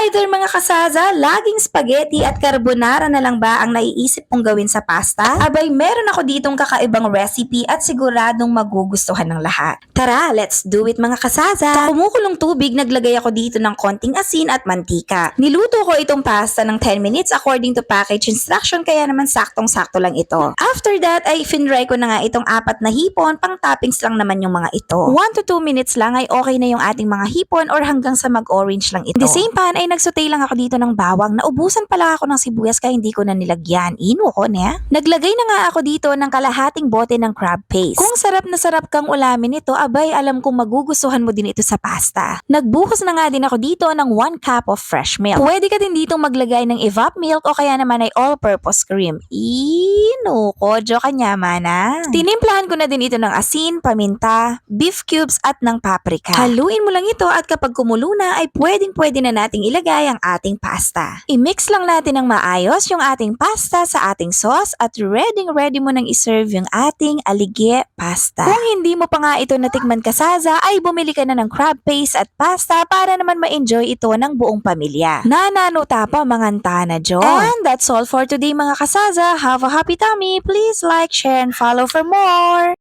Hi there mga kasaza! Laging spaghetti at carbonara na lang ba ang naiisip kong gawin sa pasta? Abay, meron ako ditong kakaibang recipe at siguradong magugustuhan ng lahat. Tara, let's do it mga kasaza! Sa kumukulong tubig, naglagay ako dito ng konting asin at mantika. Niluto ko itong pasta ng 10 minutes according to package instruction, kaya naman saktong-sakto lang ito. After that, ay finry ko na nga itong 4 na hipon, pang toppings lang naman yung mga ito. 1 to 2 minutes lang ay okay na yung ating mga hipon or hanggang sa mag-orange lang ito. The same pan ay nagsaute lang ako dito ng bawang. Naubusan pala ako ng sibuyas kaya hindi ko na nilagyan. Ino ko niya. Naglagay na nga ako dito ng kalahating bote ng crab paste. Kung sarap na sarap kang ulamin ito, abay alam kong magugustuhan mo din ito sa pasta. Nagbuhos na nga din ako dito ng 1 cup of fresh milk. Pwede ka din dito maglagay ng evap milk o kaya naman ay all-purpose cream. Ino ko, joke niya mana. Tinimplahan ko na din ito ng asin, paminta, beef cubes at ng paprika. Haluin mo lang ito at kapag kumulo na ay pwede na nating ilagay ang ating pasta. I-mix lang natin ng maayos yung ating pasta sa ating sauce at ready mo nang iserve yung ating aligye pasta. Kung hindi mo pa nga ito natikman kasaza, ay bumili ka na ng crab paste at pasta para naman ma-enjoy ito ng buong pamilya. Nananuta pa mga na Jo. And that's all for today mga kasaza. Have a happy tummy. Please like, share, and follow for more.